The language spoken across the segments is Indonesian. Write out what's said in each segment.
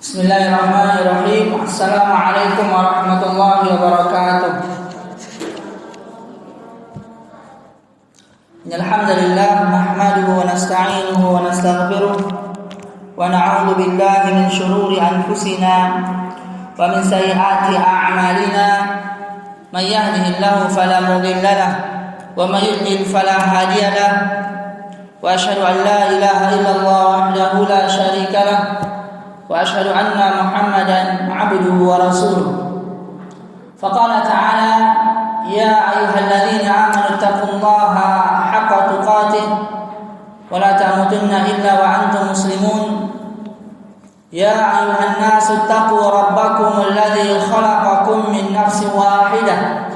Bismillahirrahmanirrahim. Assalamualaikum warahmatullahi wabarakatuh. Alhamdulillah nahmaduhu wa nasta'inuhu wa nastaghfiruh wa na'udzu billahi min shururi anfusina wa min sayyiati a'malina. May yahdihillahu fala mudilla lahu wa may yudlil fala hadiya lahu. Wa asyhadu an la ilaha illallah wahdahu la syarika lahu wa asyhadu anna Muhammadan 'abduhu wa rasuluh. Faqala ta'ala ya ayyuhalladzina amanu taqullaha haqqa tuqatih wa la tamutunna illa wa antum muslimun. Ya ayyuhan nasu taqu rabbakum alladzi khalaqakum min nafsin wahidah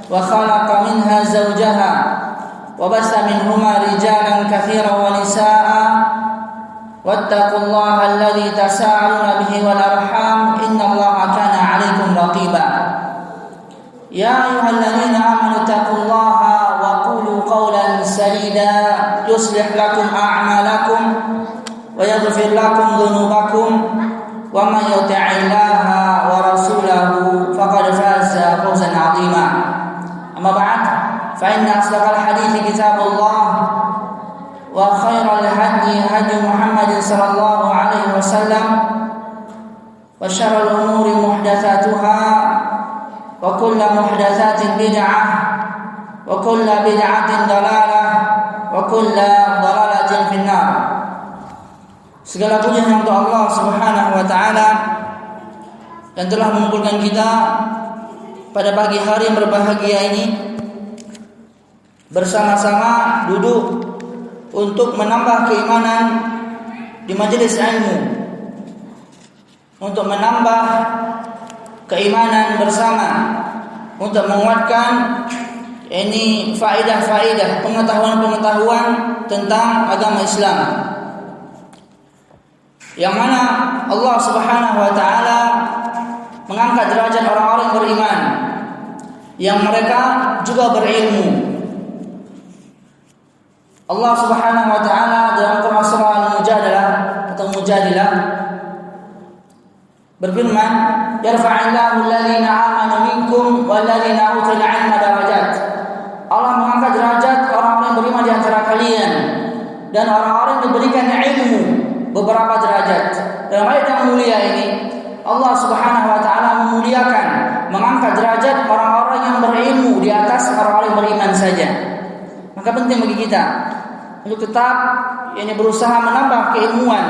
wa khalaqa minha zawjaha wa bassa minhuma rijalan katsiran wa nisaa'a wattaqullaha alladzi tasaaluna bihi wal arham innallaha kana 'alaikum raqiba. Ya ayyuhalladzina amanu taqullaha wa qulu qawlan sadida yuslih lakum a'malakum wa yaghfir lakum dhunubakum wa may yuti'illaha wa rasulahu faqad faza fawzan 'azima. Amma ba'd, fa inna asdaqal hadithi kitabullah wa khairal hadi hadi Muhammadin sallallahu alaihi wasallam wa syarrul umuri muhdatsatuha wa kullu muhdatsatin bid'ah wa kullu bid'atin dalalah wa kullu dalalatin finnar. Segala puji hanya untuk Allah Subhanahu wa taala yang telah mengumpulkan kita pada pagi hari yang berbahagia ini bersama-sama duduk untuk menambah keimanan di majelis ilmu, untuk menambah keimanan bersama, untuk menguatkan ini faedah-faedah, pengetahuan-pengetahuan tentang agama Islam, yang mana Allah Subhanahu wa taala mengangkat derajat orang-orang yang beriman, yang mereka juga berilmu. Allah Subhanahu wa taala dalam Quran surah Al-Mujadalah atau Mujadilah berfirman, "Yarfa'illahu alladhina amanu minkum walladhina utul 'ilma darajat." Allah mengangkat derajat orang-orang yang beriman di antara kalian dan orang-orang yang diberikan ilmu beberapa derajat. Dalam ayat yang mulia ini Allah Subhanahu wa taala memuliakan, mengangkat derajat orang-orang yang berilmu di atas orang-orang yang beriman saja. Maka penting bagi kita untuk tetap berusaha menambah keilmuan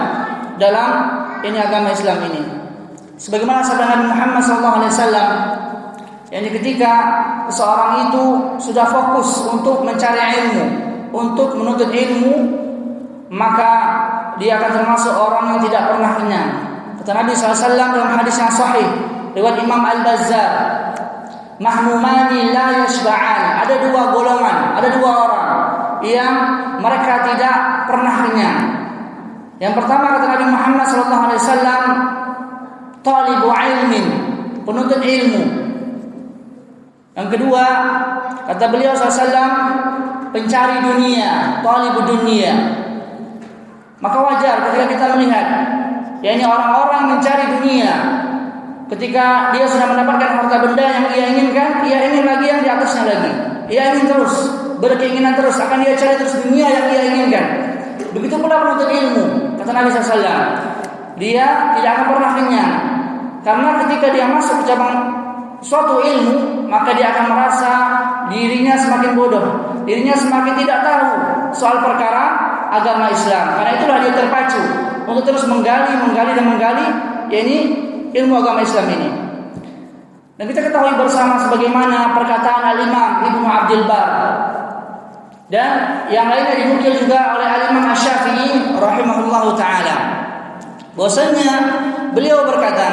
dalam agama Islam ini. Sebagaimana sabda Nabi Muhammad SAW, ketika seseorang itu sudah fokus untuk mencari ilmu, untuk menuntut ilmu, maka dia akan termasuk orang yang tidak pernah kenyang. Kata Nabi SAW dalam hadis yang sahih riwayat Imam Al-Bazzar, mahmumani la yashba'an. Ada dua golongan, ada dua orang yang mereka tidak pernah kenyang. Yang pertama kata Nabi Muhammad SAW, talibu ilmin, penuntut ilmu. Yang kedua kata beliau SAW, pencari dunia, talibu dunia. Maka wajar ketika kita melihat orang-orang mencari dunia, ketika dia sudah mendapatkan harta benda yang ia inginkan, ia ingin lagi yang di atasnya lagi. Ia ingin terus, berkeinginan terus, akan dia cari terus dunia yang ia inginkan. Begitu pula penuntut ilmu. Kata Nabi SAW, dia tidak akan pernah kenyang. Karena ketika dia masuk ke cabang suatu ilmu, maka dia akan merasa dirinya semakin bodoh, dirinya semakin tidak tahu soal perkara agama Islam. Karena itulah dia terpacu untuk terus menggali ilmu agama Islam ini. Dan kita ketahui bersama sebagaimana perkataan Al-Imam Ibnu Abdul Bar dan yang lainnya dinukil juga oleh Al-Imam Asy-Syafi'i rahimahullahu taala, bahwasanya beliau berkata,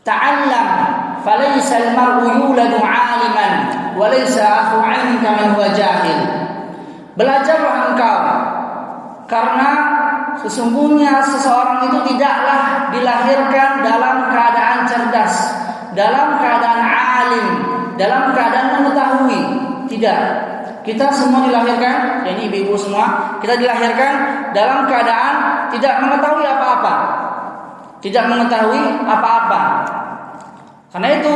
"Ta'allam falaysa al-mar'u yuladu 'aliman wa laysa akhu 'anka man huwa jahil." Belajarlah engkau, karena sesungguhnya seseorang itu tidaklah dilahirkan dalam keadaan cerdas, dalam keadaan alim, dalam keadaan mengetahui. Tidak. Kita semua dilahirkan, jadi ibu-ibu semua, kita dilahirkan dalam keadaan tidak mengetahui apa-apa. tidak mengetahui apa-apa. Karena itu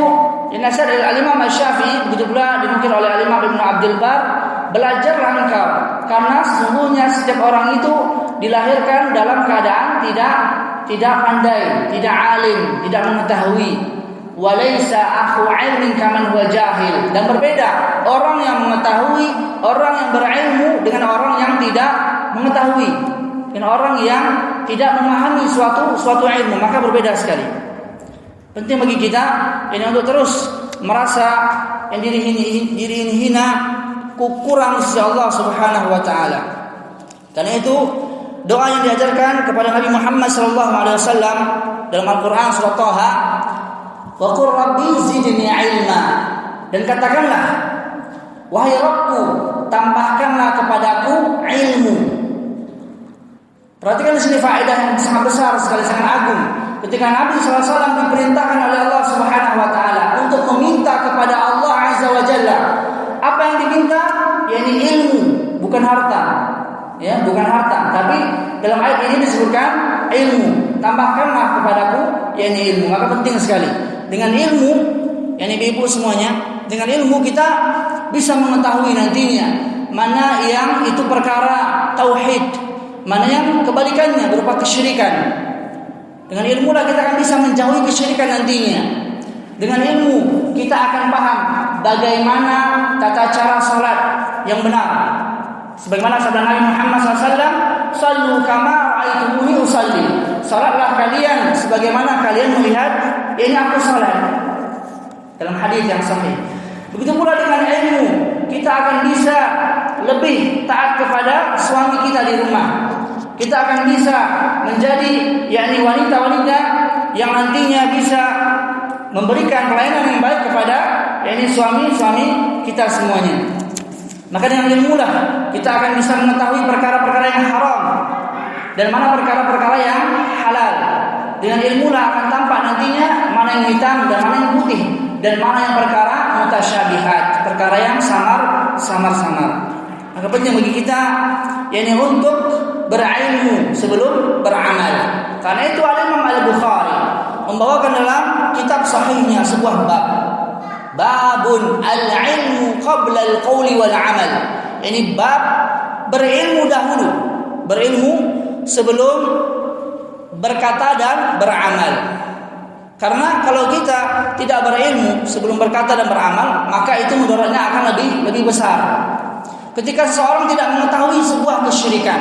nasihat dari Al-Imam Asy-Syafi'i, begitu pula dinukil oleh Al-Imam Ibnu Abdul Bar, belajarlah engkau, karena sesungguhnya setiap orang itu dilahirkan dalam keadaan tidak pandai, tidak alim, tidak mengetahui. Walaysa akhu ilmin kaman huwa jahil. Dan berbeda orang yang mengetahui, orang yang berilmu dengan orang yang tidak mengetahui, dengan orang yang tidak memahami suatu ilmu, maka berbeda sekali. Penting bagi kita ini untuk terus merasa yang diri ini hina, kurang sisi Allah Subhanahu wa taala. Karena itu doa yang diajarkan kepada Nabi Muhammad SAW dalam Al-Quran surah Thaha, wa qur rabbi zidni ilma, dan katakanlah, wahai Rabbku, tambahkanlah kepadaku ilmu. Perhatikan di sini faedah yang sangat besar sekali, sangat agung. Ketika Nabi SAW diperintahkan oleh Allah Subhanahu wa taala untuk meminta kepada Allah Azza wa Jalla, apa yang diminta? Yakni ilmu, bukan harta. Ya, bukan harta, tapi dalam ayat ini disebutkan ilmu. Tambahkanlah kepadaku yakni ilmu. Maka penting sekali. Dengan ilmu, yakni ibu semuanya, dengan ilmu kita bisa mengetahui nantinya mana yang itu perkara tauhid, mana yang kebalikannya berupa kesyirikan. Dengan ilmu lah kita akan bisa menjauhi kesyirikan nantinya. Dengan ilmu kita akan paham bagaimana tata cara salat yang benar. Sebagaimana sabda Nabi Muhammad SAW, "Shallu kama ra'aitumuni usalli." Salatlah kalian sebagaimana kalian melihat ini aku salat. Dalam hadis yang sahih. Begitu pula dengan ilmu kita akan bisa lebih taat kepada suami kita di rumah. Kita akan bisa menjadi yakni wanita-wanita yang nantinya bisa memberikan pelayanan yang baik kepada yakni suami-suami kita semuanya. Maka dengan ilmu lah kita akan bisa mengetahui perkara-perkara yang haram dan mana perkara-perkara yang halal. Dengan ilmu lah akan tampak nantinya mana yang hitam dan mana yang putih, dan mana yang perkara mutasyabihat, perkara yang samar-samar. Maka penting bagi kita yakni untuk berilmu sebelum beramal. Karena itu Imam Al-Bukhari membawakan dalam kitab sahihnya sebuah bab, babun al-ilmu qabla al-qawli wal amal. Ini bab berilmu dahulu, berilmu sebelum berkata dan beramal. Karena kalau kita tidak berilmu sebelum berkata dan beramal, maka itu mudaratnya akan lebih besar. Ketika seseorang tidak mengetahui sebuah kesyirikan,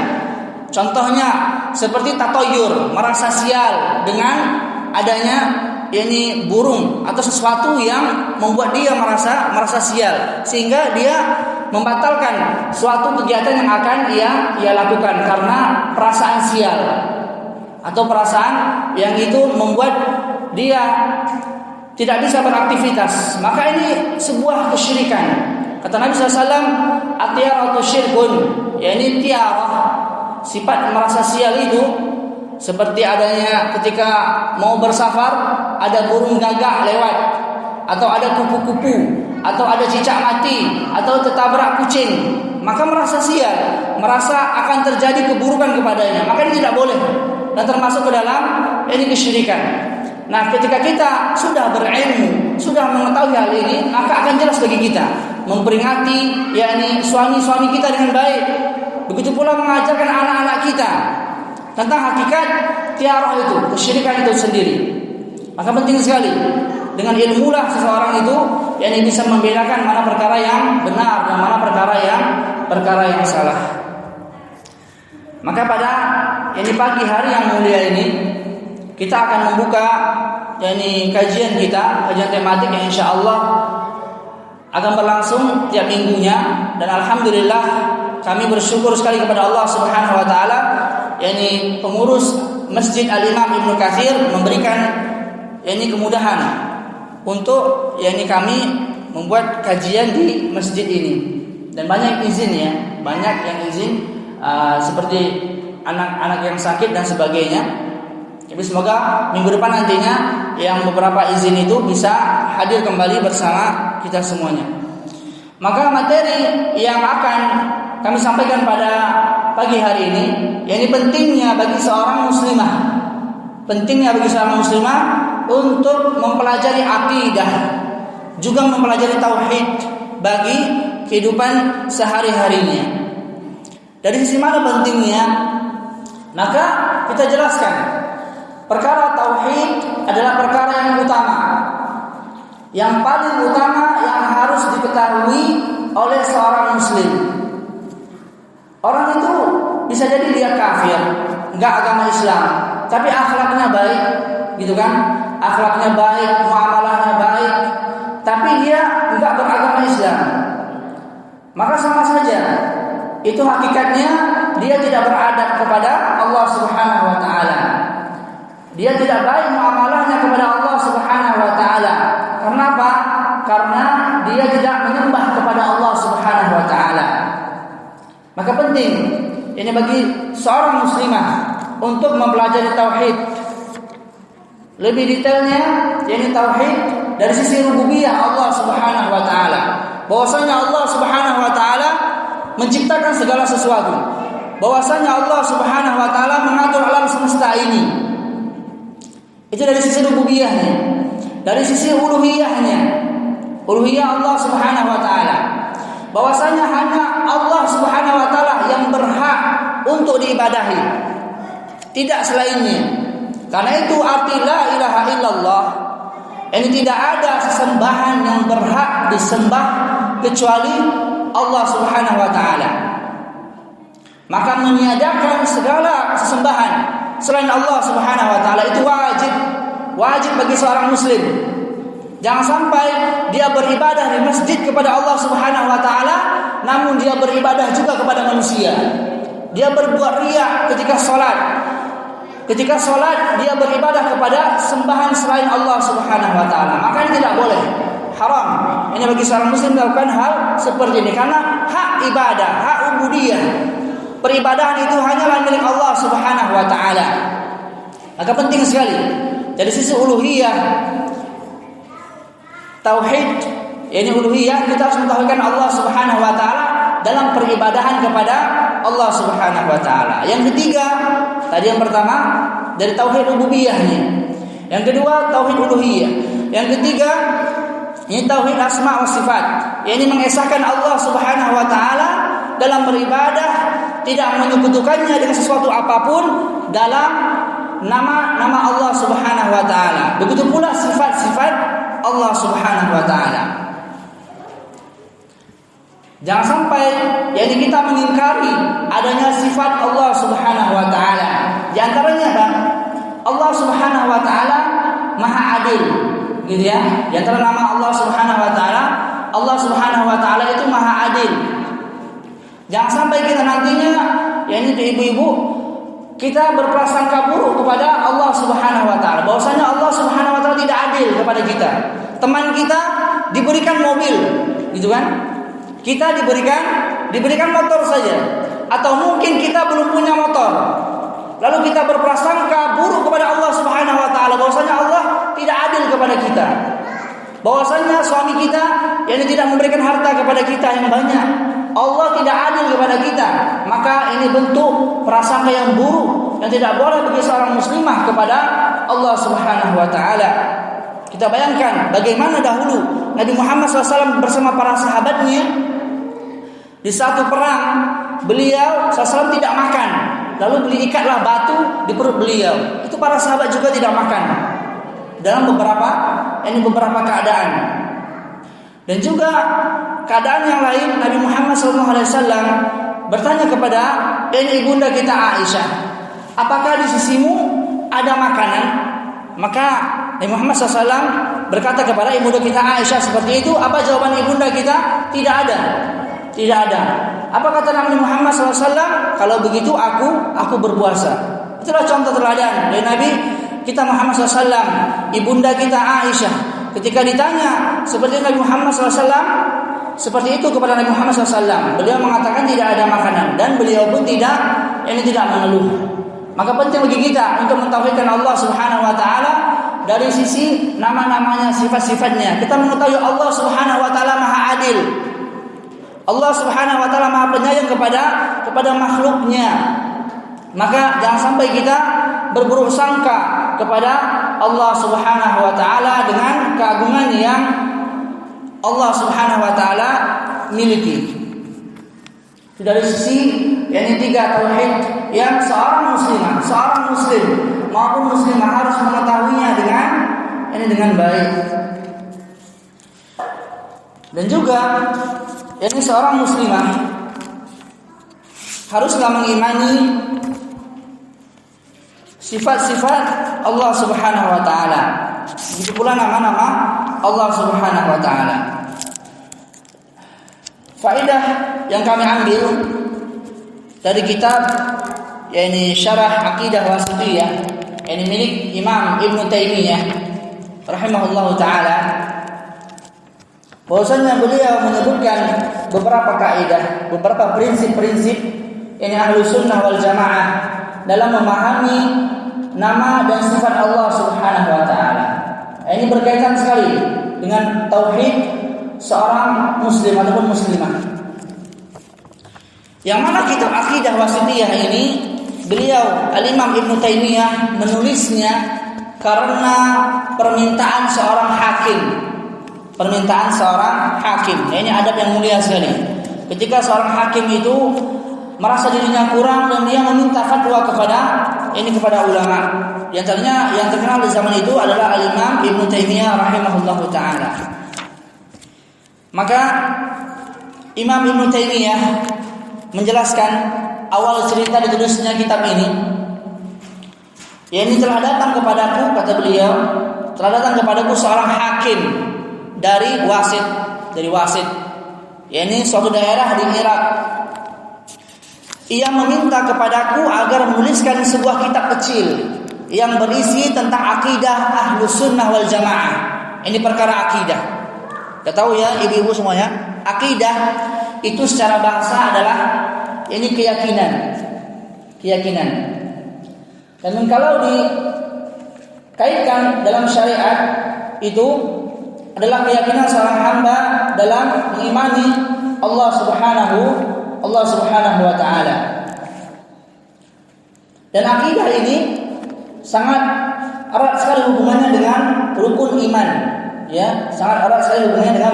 contohnya seperti tatoyur, merasa sial dengan adanya yakni burung atau sesuatu yang membuat dia merasa sial, sehingga dia membatalkan suatu kegiatan yang akan ia lakukan karena perasaan sial atau perasaan yang itu membuat dia tidak bisa beraktivitas. Maka ini sebuah kesyirikan. Kata Nabi SAW, at-tiyaratu syirkun, yakni tiarah, sifat merasa sial itu seperti adanya ketika mau bersafar ada burung gagak lewat, atau ada kupu-kupu, atau ada cicak mati, atau tertabrak kucing, maka merasa sial, merasa akan terjadi keburukan kepadanya, maka ini tidak boleh dan termasuk ke dalam ini kesyirikan. Nah, ketika kita sudah berilmu, sudah mengetahui hal ini, maka akan jelas bagi kita memperingati yakni suami-suami kita dengan baik. Begitu pula mengajarkan anak-anak kita tentang hakikat tiarah itu, kesyirikan itu sendiri. Maka penting sekali dengan ilmu lah seseorang itu yakni bisa membedakan mana perkara yang benar dan mana perkara yang salah. Maka pada yakni pagi hari yang mulia ini kita akan membuka yakni kajian tematik yang insyaallah akan berlangsung tiap minggunya, dan alhamdulillah kami bersyukur sekali kepada Allah Subhanahu wa taala yakni pengurus Masjid Al-Imam Ibnu Katsir memberikan yakni kemudahan untuk yakni kami membuat kajian di masjid ini, dan banyak izin ya, banyak yang izin seperti anak-anak yang sakit dan sebagainya. Jadi semoga minggu depan nantinya yang beberapa izin itu bisa hadir kembali bersama kita semuanya. Maka materi yang akan kami sampaikan pada pagi hari ini, yakni pentingnya bagi seorang muslimah pentingnya bagi seorang muslimah untuk mempelajari akidah, juga mempelajari tauhid bagi kehidupan sehari-harinya. Dari sisi mana pentingnya? Maka kita jelaskan, perkara tauhid adalah perkara yang utama, yang paling utama yang harus diketahui oleh seorang muslim. Orang itu bisa jadi dia kafir, enggak agama Islam, tapi akhlaknya baik, gitu kan? Akhlaknya baik, muamalahnya baik, tapi dia enggak beragama Islam. Maka sama saja. Itu hakikatnya dia tidak beradab kepada Allah Subhanahu wa taala. Dia tidak baik muamalahnya kepada Allah Subhanahu wa taala. Kenapa? Karena dia tidak menyembah kepada Allah Subhanahu wa taala. Maka penting ini bagi seorang muslimah untuk mempelajari tauhid. Lebih detailnya, yakni tauhid dari sisi rububiyah Allah Subhanahu wa taala. Bahwasanya Allah Subhanahu wa taala menciptakan segala sesuatu. Bahwasanya Allah Subhanahu wa taala mengatur alam semesta ini. Itu dari sisi rububiyahnya. Dari sisi uluhiyahnya. Uluhiyah Allah Subhanahu wa taala. Bahwasanya hanya Allah Subhanahu wa taala yang berhak untuk diibadahi. Tidak selainnya. Karena itu arti la ilaha illallah. Ini tidak ada sesembahan yang berhak disembah kecuali Allah Subhanahu wa taala. Maka meniadakan segala sesembahan selain Allah Subhanahu wa taala itu wajib bagi seorang muslim. Jangan sampai dia beribadah di masjid kepada Allah Subhanahu wa taala namun dia beribadah juga kepada manusia. Dia berbuat riya ketika salat. Ketika salat dia beribadah kepada sembahan selain Allah Subhanahu wa taala. Maka ini tidak boleh. Haram. Ini bagi seorang muslim melakukan hal seperti ini karena hak ibadah, hak ubudiyah, peribadahan itu hanyalah milik Allah Subhanahu wa taala. Maka penting sekali dari sisi uluhiyah, tauhid, ini uluhiyah kita harus mentauhidkan Allah Subhanahu wa taala dalam peribadahan kepada Allah Subhanahu wa taala. Yang ketiga, tadi yang pertama dari tauhid rububiyahnya. Yang kedua tauhid uluhiyah. Yang ketiga ini tauhid asma wa sifat, yakni mengesahkan Allah Subhanahu wa taala dalam beribadah, tidak menyekutukannya dengan sesuatu apapun dalam nama-nama Allah Subhanahu wa taala. Begitu pula sifat-sifat Allah Subhanahu wa taala. Jangan sampai yakni kita mengingkari adanya sifat Allah Subhanahu wa taala. Di antaranya Allah Subhanahu wa taala Maha Adil. Gitu ya. Di antara nama Allah Subhanahu wa taala, Allah Subhanahu wa taala itu Maha Adil. Jangan sampai kita nantinya yakni ibu-ibu kita berprasangka buruk kepada Allah Subhanahu wa taala. Bahwasanya Allah Subhanahu wa taala tidak adil kepada kita. Teman kita diberikan mobil, gitu kan? Kita diberikan motor saja. Atau mungkin kita belum punya motor. Lalu kita berprasangka buruk kepada Allah Subhanahu wa taala bahwasanya Allah tidak adil kepada kita. Bahwasanya suami kita yang tidak memberikan harta kepada kita yang banyak. Allah tidak adil kepada kita. Maka ini bentuk prasangka yang buruk yang tidak boleh bagi seorang muslimah kepada Allah Subhanahu wa taala. Kita bayangkan bagaimana dahulu Nabi Muhammad SAW bersama para sahabatnya di satu perang, beliau SAW tidak makan. Lalu beli ikatlah batu di perut beliau. Itu para sahabat juga tidak makan. Dalam beberapa keadaan. Dan juga keadaan yang lain, Nabi Muhammad SAW bertanya kepada ibunda kita Aisyah, apakah di sisimu ada makanan? Maka Nabi Muhammad SAW berkata kepada ibunda kita Aisyah seperti itu. Apa jawaban ibunda kita? Tidak ada. Tidak ada. Apa kata Nabi Muhammad SAW? Kalau begitu aku berpuasa. Itulah contoh teladan dari Nabi kita Muhammad SAW. Ibunda kita Aisyah ketika ditanya seperti Nabi Muhammad SAW seperti itu kepada Nabi Muhammad SAW, beliau mengatakan tidak ada makanan dan beliau pun tidak mengeluh. Maka penting bagi kita untuk mentauhidkan Allah Subhanahu wa taala dari sisi nama-namanya, sifat-sifatnya. Kita mengetahui Allah Subhanahu wa taala Maha Adil. Allah Subhanahu wa taala Maha Penyayang kepada makhluknya. Maka jangan sampai kita berburuk sangka kepada Allah Subhanahu wa taala dengan keagungan yang Allah Subhanahu wa taala miliki. Dari sisi yakni 3 tauhid yang seorang muslim maupun muslimah harus mengetahuinya dengan baik. Dan juga yakni seorang muslimah haruslah mengimani sifat-sifat Allah Subhanahu wa taala. Begitu pula nama-nama Allah Subhanahu wa taala. Faedah yang kami ambil dari kitab yakni Syarah Aqidah Wasithiyah ini milik Imam Ibnu Taimiyah rahimahullahu taala, bahwasanya beliau menyebutkan beberapa kaidah, beberapa prinsip-prinsip ini Ahlus Sunnah wal Jamaah dalam memahami nama dan sifat Allah Subhanahu wa taala. Ini berkaitan sekali dengan tauhid seorang muslim ataupun muslimah. Yang mana kitab Aqidah Wasithiyah ini beliau Al-Imam Ibnu Taimiyah menulisnya karena permintaan seorang hakim. Ini adab yang mulia sekali. Ketika seorang hakim itu merasa dirinya kurang dan dia meminta fatwa kepada ulama. Di antaranya yang terkenal di zaman itu adalah Al-Imam Ibnu Taimiyah rahimahullahu taala. Maka Imam Ibnu Taimiyah menjelaskan awal cerita ditulisnya kitab ini. Ini telah datang kepadaku, kata beliau, seorang hakim dari Wasit. Ini suatu daerah di Irak. Ia meminta kepadaku agar menuliskan sebuah kitab kecil yang berisi tentang akidah Ahlus Sunnah wal Jamaah. Ini perkara akidah. Kita tahu ya ibu-ibu semuanya, akidah itu secara bahasa adalah ini keyakinan. Dan kalau dikaitkan dalam syariat itu adalah keyakinan seorang hamba dalam mengimani Allah Subhanahu wa taala. Dan akidah ini sangat erat sekali hubungannya dengan rukun iman. Ya, sangat erat sekali hubungannya dengan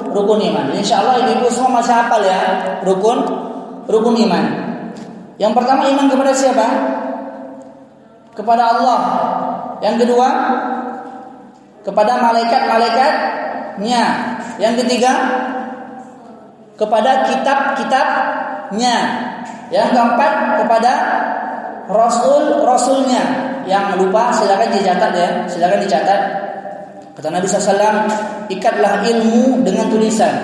rukun iman. Insyaallah ibu semua masih hafal ya rukun iman. Yang pertama iman kepada siapa? Kepada Allah. Yang kedua kepada malaikat-malaikatnya. Yang ketiga kepada kitab-kitabnya. Yang keempat kepada rasul-rasulnya. Yang lupa silakan dicatat. Kata Nabi SAW, ikatlah ilmu dengan tulisan.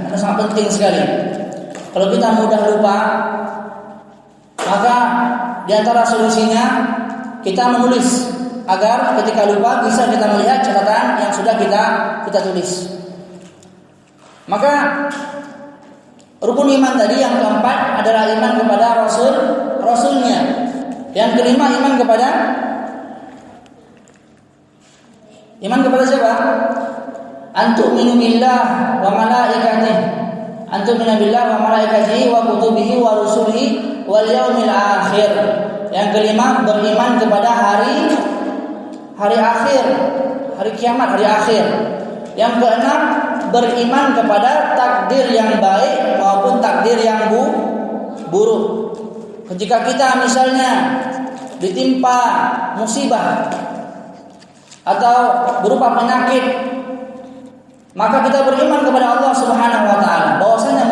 Karena sangat penting sekali. Kalau kita mudah lupa, maka di antara solusinya kita menulis agar ketika lupa bisa kita melihat catatan yang sudah kita tulis. Maka rukun iman tadi yang keempat adalah iman kepada rasulnya. Yang kelima iman kepada siapa? Antu'minu billah wa malaikatihi wa kutubihi wa rusulihi wal yaumil akhir. Yang kelima beriman kepada hari akhir, hari kiamat, hari akhir. Yang keenam beriman kepada takdir yang baik maupun takdir yang buruk. Ketika kita misalnya ditimpa musibah atau berupa penyakit, maka kita beriman kepada Allah Subhanahu wa taala bahwasanya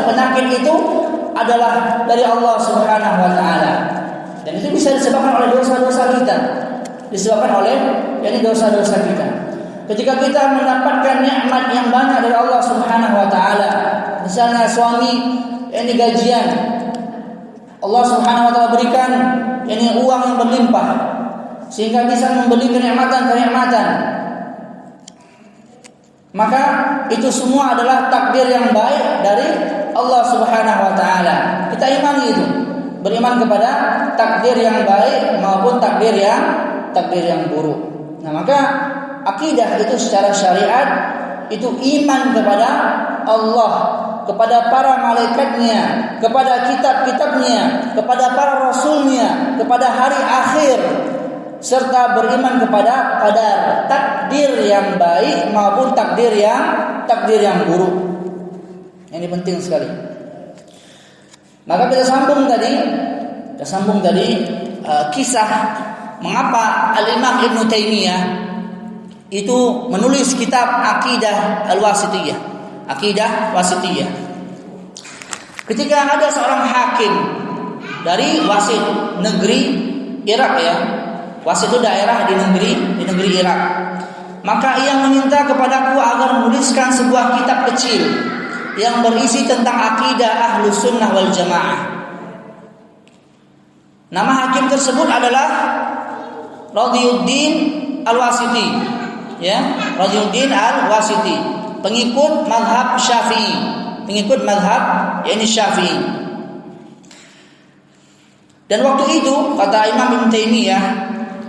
penyakit itu adalah dari Allah Subhanahu wa taala. Dan itu bisa disebabkan oleh dosa-dosa kita. Ketika kita mendapatkan nikmat yang banyak dari Allah Subhanahu wa taala, misalnya suami ini gajian, Allah Subhanahu wa taala berikan ini uang yang berlimpah sehingga bisa membeli kenikmatan, maka itu semua adalah takdir yang baik dari Allah Subhanahu wa taala. Kita imani itu, beriman kepada takdir yang baik maupun takdir yang buruk. Nah, maka akidah itu secara syariat itu iman kepada Allah kepada para malaikatnya, kepada kitab-kitabnya, kepada para rasulnya, kepada hari akhir, serta beriman kepada qadar, takdir yang baik maupun takdir yang buruk. Ini penting sekali. Maka kita sambung tadi kisah mengapa Al-Imam Ibnu Taimiyah itu menulis kitab Aqidah Al-Wasithiyah. Aqidah Wasithiyah. Ketika ada seorang hakim dari Wasit, negeri Irak ya. Wasit itu daerah di negeri Irak. Maka ia meminta kepadaku agar menuliskan sebuah kitab kecil yang berisi tentang akidah Ahlus Sunnah wal Jamaah. Nama hakim tersebut adalah Radiyuddin Al-Wasithi. Ya, Radiyuddin Al-Wasithi, pengikut mazhab Syafi'i, Syafi'i. Dan waktu itu kata Imam Ibnu Taimiyah,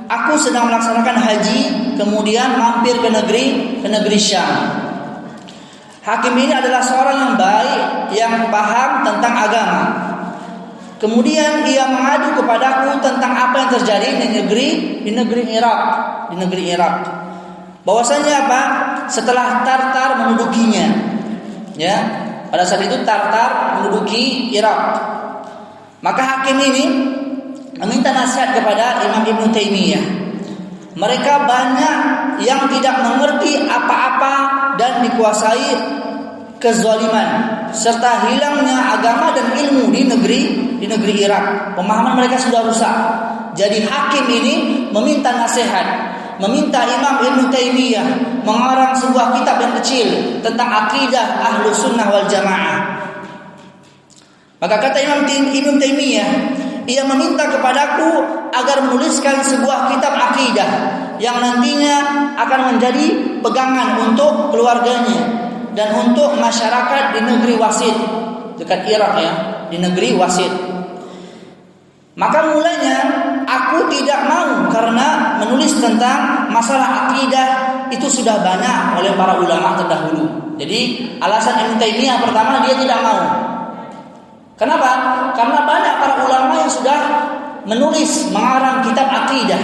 aku sedang melaksanakan haji, kemudian mampir ke negeri Syam. Hakim ini adalah seorang yang baik, yang paham tentang agama. Kemudian ia mengadu kepadaku tentang apa yang terjadi di negeri Irak. Bahwasanya apa? Setelah Tartar mendudukinya, ya, pada saat itu Tartar menduduki Irak. Maka hakim ini meminta nasihat kepada Imam Ibnu Taimiyah. Mereka banyak yang tidak mengerti apa-apa dan dikuasai kezaliman serta hilangnya agama dan ilmu di negeri Irak. Pemahaman mereka sudah rusak. Jadi hakim ini meminta nasihat, meminta Imam Ibnu Taimiyah mengarang sebuah kitab yang kecil tentang akidah Ahlus Sunnah wal Jamaah. Maka kata Imam Ibnu Taimiyah, ia meminta kepadaku agar menuliskan sebuah kitab akidah yang nantinya akan menjadi pegangan untuk keluarganya dan untuk masyarakat di negeri Wasit, dekat Irak ya, di negeri Wasit. Maka mulanya aku tidak mau, karena menulis tentang masalah akidah itu sudah banyak oleh para ulama terdahulu. Jadi alasan Ibnu Taimiyah pertama, dia tidak mau. Kenapa? Karena banyak para ulama yang sudah menulis, mengarang kitab akidah,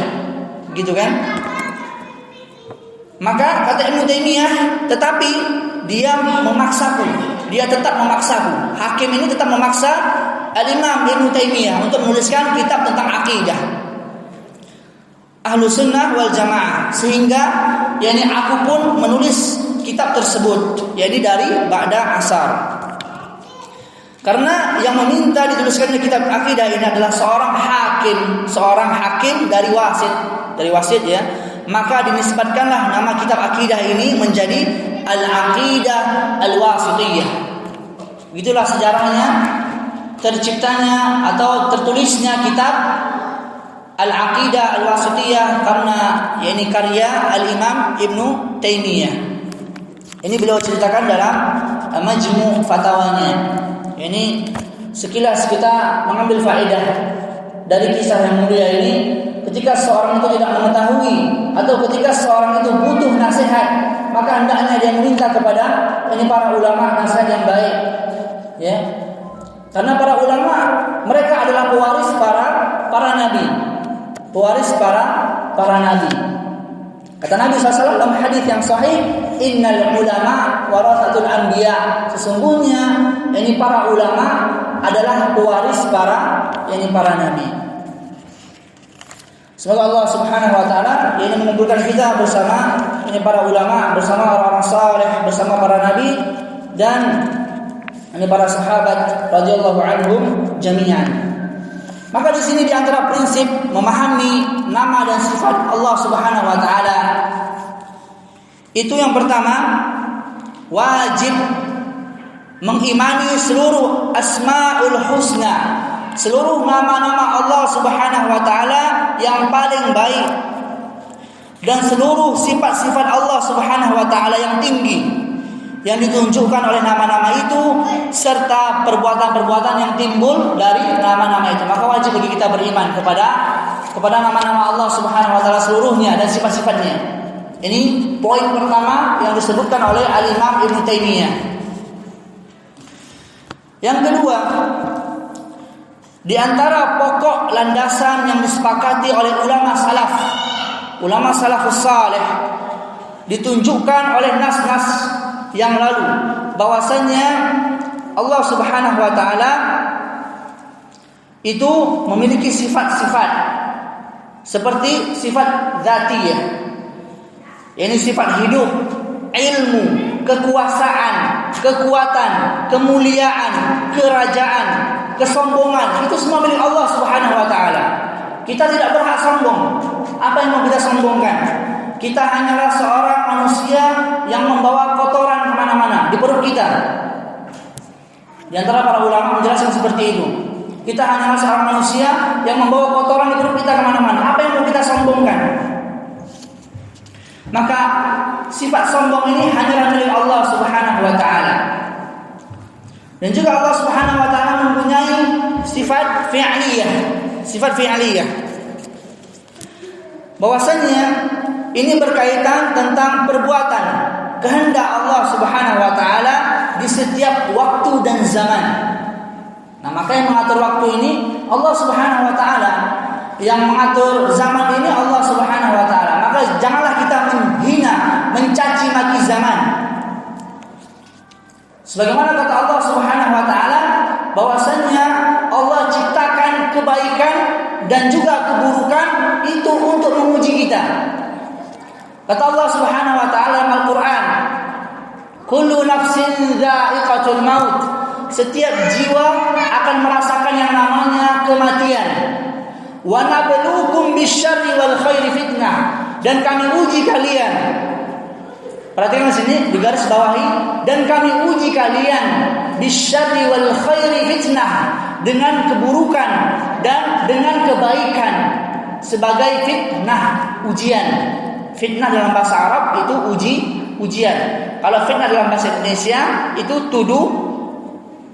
gitu kan? Maka kata Ibnu Taimiyah, tetapi dia memaksaku, dia tetap memaksaku. Hakim ini tetap memaksa Al-Imam Ibnu Taimiyah untuk menuliskan kitab tentang akidah Ahlus Sunnah wal Jamaah, sehingga aku pun menulis kitab tersebut, dari ba'da asar. Karena yang meminta dituliskannya kitab akidah ini adalah seorang hakim dari Wasit ya. Maka dinisbatkanlah nama kitab akidah ini menjadi Al-Aqidah Al-Wasithiyah. Itulah sejarahnya terciptanya atau tertulisnya kitab Al-Aqidah Al-Wasithiyah, karena ini karya Al-Imam Ibnu Taimiyah. Ini beliau ceritakan dalam Majmu' Fatawanya. Ini sekilas kita mengambil faedah dari kisah yang mulia ini. Ketika seorang itu tidak mengetahui atau ketika seorang itu butuh nasihat, maka hendaknya dia meminta kepada para ulama nasihat yang baik, ya. Karena para ulama mereka adalah pewaris para nabi, para nabi. Kata Nabi SAW dalam hadis yang sahih, innal ulama warathatul anbiya. Sesungguhnya para ulama adalah pewaris para nabi. Semoga Allah Subhanahu wa taala mengumpulkan kita bersama para ulama, bersama orang-orang saleh, bersama para nabi dan para sahabat radhiyallahu anhum jami'an. Maka di sini di antara prinsip memahami nama dan sifat Allah Subhanahu wa taala, itu yang pertama, wajib mengimani seluruh asmaul husna, seluruh nama-nama Allah Subhanahu wa taala yang paling baik, dan seluruh sifat-sifat Allah Subhanahu wa taala yang tinggi yang ditunjukkan oleh nama-nama itu, serta perbuatan-perbuatan yang timbul dari nama-nama itu. Maka wajib bagi kita beriman kepada nama-nama Allah Subhanahu wa taala seluruhnya dan sifat-sifatnya. Ini poin pertama yang disebutkan oleh Al-Imam Ibnu Taimiyah. Yang kedua, di antara pokok landasan yang disepakati oleh ulama salafus saleh, ditunjukkan oleh nas-nas yang lalu bahwasanya Allah Subhanahu wa taala itu memiliki sifat-sifat seperti sifat dzatiyah, yakni sifat hidup, ilmu, kekuasaan, kekuatan, kemuliaan, kerajaan, kesombongan, itu semua milik Allah Subhanahu wa taala. Kita tidak berhak sombong. Apa yang mau kita sombongkan? Kita hanyalah seorang manusia yang membawa kotoran kemana-mana di perut kita. Di antara para ulama menjelaskan seperti itu. Kita hanyalah seorang manusia yang membawa kotoran di perut kita kemana-mana. Apa yang mau kita sombongkan? Maka sifat sombong ini hanyalah milik Allah Subhanahu wa taala. Dan juga Allah Subhanahu wa taala mempunyai sifat fi'liyah. Bahwasanya ini berkaitan tentang perbuatan kehendak Allah Subhanahu wa taala di setiap waktu dan zaman. Nah, maka yang mengatur waktu ini Allah Subhanahu wa taala, yang mengatur zaman ini Allah Subhanahu wa taala. Maka janganlah kita menghina, mencaci maki zaman. Sebagaimana kata Allah Subhanahu wa taala bahwasanya Allah ciptakan kebaikan dan juga keburukan itu untuk menguji kita. Kata Allah Subhanahu wa taala dalam Al-Qur'an, "Kullu nafsin dha'iqatul maut." Setiap jiwa akan merasakan yang namanya kematian. Wa nabluukum bisyarri wal khairi fitnah. Dan kami uji kalian. Perhatikan di sini di garis bawahi, dan kami uji kalian bisyarri wal khairi fitnah, dengan keburukan dan dengan kebaikan sebagai fitnah, ujian. Fitnah dalam bahasa Arab itu ujian. Kalau fitnah dalam bahasa Indonesia itu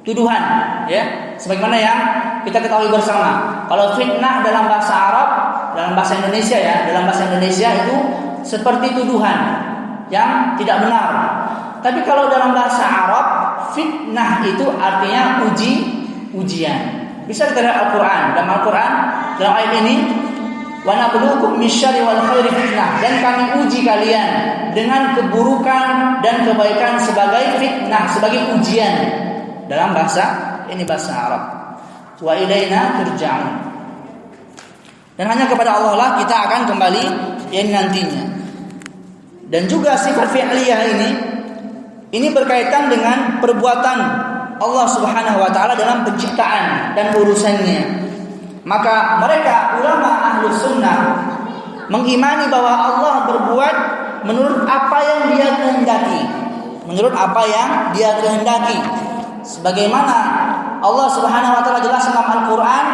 tuduhan, ya. Sebagaimana yang kita ketahui bersama. Kalau fitnah dalam bahasa Arab, dalam bahasa Indonesia ya, dalam bahasa Indonesia itu seperti tuduhan yang tidak benar. Tapi kalau dalam bahasa Arab, fitnah itu artinya ujian. Bisa kita lihat Al-Qur'an. Dalam Al-Qur'an, dalam ayat ini, wa nabluukum bisyarri wal khairi fitnah, dan kami uji kalian dengan keburukan dan kebaikan sebagai fitnah, sebagai ujian. Dalam bahasa Arab. Wa ilaina turja'un. Dan hanya kepada Allah lah kita akan kembali yang nantinya. Dan juga sifat fi'liyah ini berkaitan dengan perbuatan Allah Subhanahu wa taala dalam penciptaan dan urusannya. Maka mereka ulama Ahlus Sunnah mengimani bahwa Allah berbuat menurut apa yang Dia kehendaki. Sebagaimana Allah Subhanahu wa taala jelaskan dalam Al-Qur'an,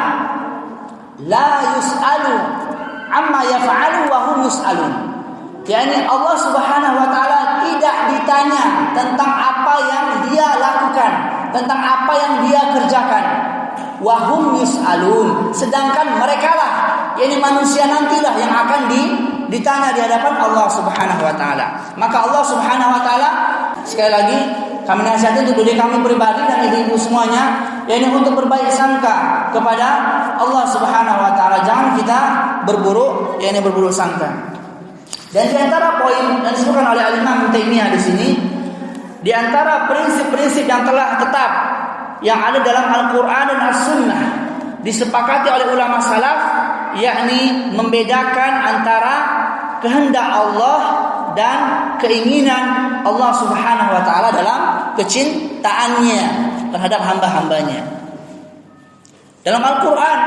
la yus'alu amma yaf'alu wa hum yus'alun. yakni Allah Subhanahu wa taala tidak ditanya tentang apa yang Dia lakukan, tentang apa yang Dia kerjakan. Wa hum yus'alun, sedangkan merekalah, yakni manusia nantilah yang akan ditanya di hadapan Allah Subhanahu wa taala. Maka Allah Subhanahu wa taala, sekali lagi kami nasihatkan untuk diri kami pribadi dan ibu-ibu semuanya, yakni untuk berbaik sangka kepada Allah Subhanahu wa taala. Jangan kita berburuk sangka. Dan di antara poin yang disebutkan oleh Al-Imam Taimiyah di sini, di antara prinsip-prinsip yang telah tetap yang ada dalam Al-Qur'an dan As-Sunnah disepakati oleh ulama salaf, yakni membedakan antara kehendak Allah dan keinginan Allah Subhanahu wa taala dalam kecintaannya terhadap hamba-hambanya. Dalam Al-Qur'an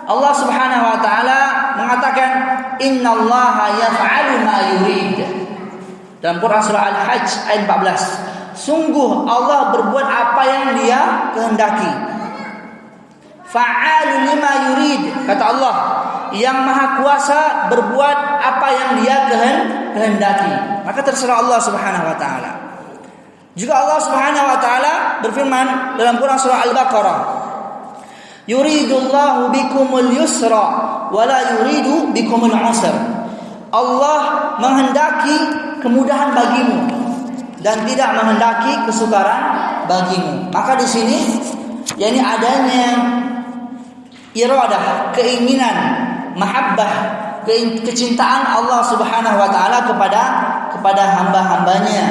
Allah Subhanahu wa taala mengatakan innallaha yaf'alu ma yurid. Dalam Quran surah Al-Hajj ayat 14, sungguh Allah berbuat apa yang Dia kehendaki. Fa'alu lima yurid, kata Allah, yang maha kuasa berbuat apa yang Dia kehendaki. Maka terserah Allah Subhanahu wa taala. Juga Allah Subhanahu wa taala berfirman dalam Quran surah Al-Baqarah, yuridullahu bikumul yusra wa la yuridu bikumul usra. Allah menghendaki kemudahan bagimu dan tidak menghendaki kesukaran bagimu. Maka di sini yakni adanya iradah, keinginan, mahabbah, kecintaan Allah Subhanahu wa taala kepada hamba-hambanya.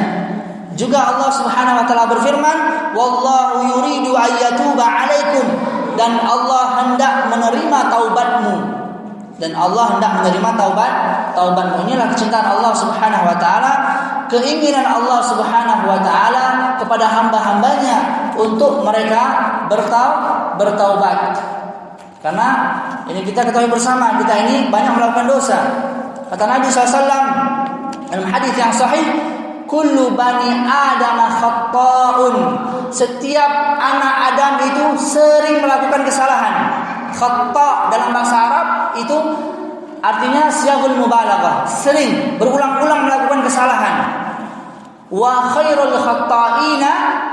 Juga Allah Subhanahu wa taala berfirman, "Wallahu yuridu ayyatuba 'alaikum." Dan Allah hendak menerima taubatmu. Dan Allah hendak menerima taubatmu. Inilah kecintaan Allah Subhanahu wa taala, keinginan Allah Subhanahu wa taala kepada hamba-hambanya untuk mereka bertaubat. Karena ini kita ketahui bersama, kita ini banyak melakukan dosa. Kata Nabi SAW dalam hadis yang sahih, kullu bani Adam khatta'un. Setiap anak Adam itu sering melakukan kesalahan. Khata' dalam bahasa Arab itu artinya siyagul mubalaghah, sering berulang-ulang melakukan kesalahan. Wa khairul khatta'ina,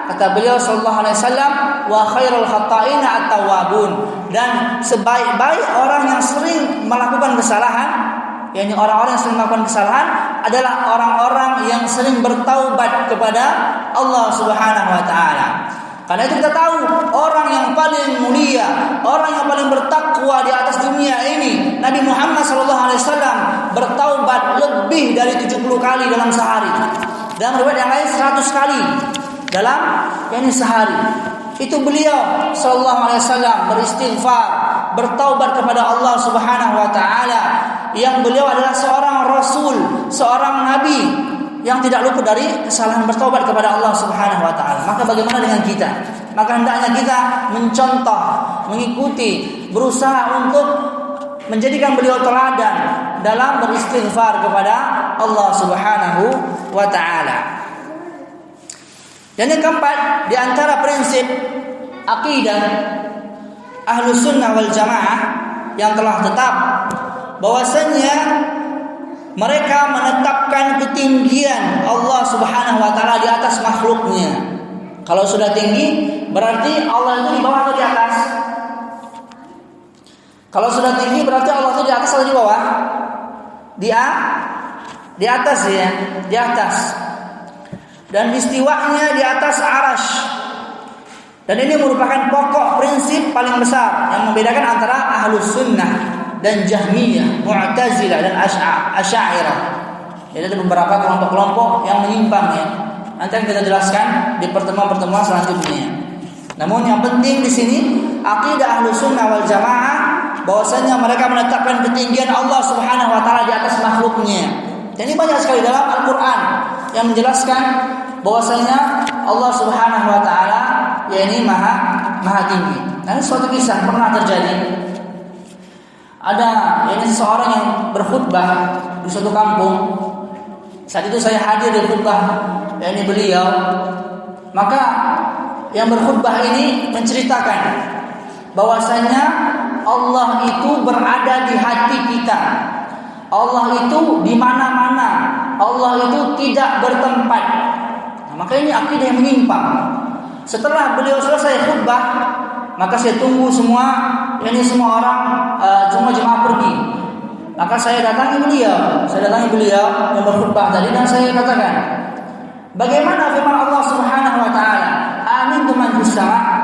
kata beliau sallallahu alaihi wasallam, wa khairul khatta'ina at-tawwabun. Dan sebaik-baik orang yang sering melakukan kesalahan, yakni orang-orang yang sering melakukan kesalahan adalah orang-orang yang sering bertaubat kepada Allah Subhanahu wa taala. Karena itu kita tahu orang yang paling mulia, orang yang paling bertakwa di atas dunia ini, Nabi Muhammad SAW bertaubat lebih dari 70 kali dalam sehari. Dan riwayat yang lain 100 kali dalam sehari. Itu beliau SAW beristighfar, bertaubat kepada Allah Subhanahu wa taala, yang beliau adalah seorang rasul, seorang nabi yang tidak luput dari kesalahan, bertaubat kepada Allah Subhanahu wa taala. Maka bagaimana dengan kita? Maka hendaknya kita mencontoh, mengikuti, berusaha untuk menjadikan beliau teladan dalam beristighfar kepada Allah Subhanahu wa taala. Dan yang keempat, di antara prinsip akidah Ahlus Sunnah wal Jamaah yang telah tetap, bahwasanya mereka menetapkan ketinggian Allah Subhanahu wa taala di atas makhluknya. Kalau sudah tinggi, berarti Allah itu di bawah atau di atas? Kalau sudah tinggi, berarti Allah itu di atas atau di bawah? Di atas ya, di atas. Dan istiwanya di atas arasy. Dan ini merupakan pokok prinsip paling besar yang membedakan antara Ahlus Sunnah dan Jahmiyah, Mu'tazilah dan Asy'ariyah. Jadi ada beberapa kelompok-kelompok yang menyimpang ya. Nanti akan kita jelaskan di pertemuan-pertemuan selanjutnya. Namun yang penting di sini akidah Ahlus Sunnah wal Jamaah, bahwasanya mereka menetapkan ketinggian Allah Subhanahu wa taala di atas makhluknya. Dan ini banyak sekali dalam Al-Qur'an yang menjelaskan bahwasanya Allah Subhanahu wa taala yakni maha tinggi. Nah, suatu kisah pernah terjadi. Ada seseorang yang berkhutbah di suatu kampung. Saat itu saya hadir di khutbah beliau. Maka yang berkhutbah ini menceritakan bahwasanya Allah itu berada di hati kita. Allah itu di mana-mana. Allah itu tidak bertempat. Nah, maka ini akidah yang menyimpang. Setelah beliau selesai khutbah, maka saya tunggu semua orang, semua jemaah pergi. Maka saya datangi beliau yang berkhutbah tadi, dan saya katakan, bagaimana firman Allah Subhanahu wa taala, "Amintum man fis sama'?"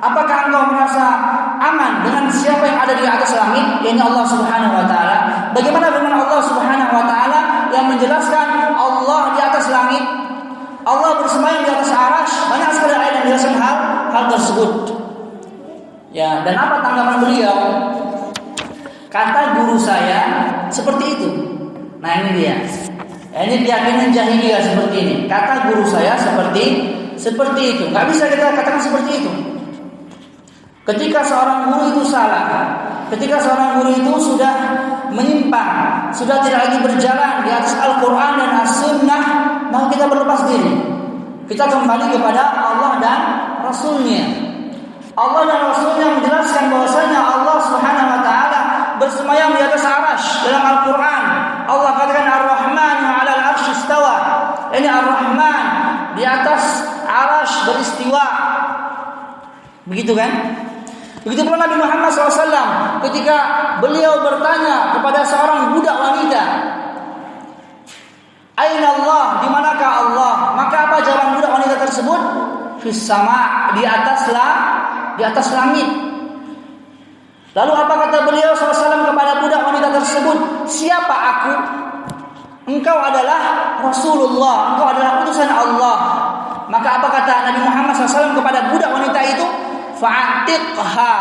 Apakah engkau merasa aman dengan siapa yang ada di atas langit, yaitu Allah Subhanahu wa taala? Bagaimana firman Allah Subhanahu wa taala yang menjelaskan Allah di atas langit, Allah bersemayam di atas arasy? Banyak sekali ayat yang menjelaskan hal tersebut. Ya, dan apa tanggapan beliau? Kata guru saya seperti itu. Nah, ini dia. Ini keyakinan jahiliyah seperti ini. Kata guru saya seperti itu. Enggak bisa kita katakan seperti itu. Ketika seorang guru itu salah, ketika seorang guru itu sudah menyimpang, sudah tidak lagi berjalan di atas Al-Quran dan As-Sunnah, maka kita berlepas diri. Kita kembali kepada Allah dan Rasulnya. Allah dan Rasulnya menjelaskan bahwasanya Allah Subhanahu wa taala bersemayam di atas arasy dalam Al-Quran. Allah katakan Ar-Rahmanu 'alal 'arsy istawa. Ini Ar-Rahman di atas arasy beristiwa. Begitu kan? Begitu pula Nabi Muhammad SAW ketika beliau bertanya kepada seorang budak wanita, "Aina Allah?" Di manakah Allah? Maka apa jawaban budak wanita tersebut? fis sama, di atas langit. Lalu apa kata beliau SAW kepada budak wanita tersebut? Siapa aku? Engkau adalah Rasulullah, engkau adalah utusan Allah. Maka apa kata Nabi Muhammad SAW kepada budak wanita itu? Fa'atiqha,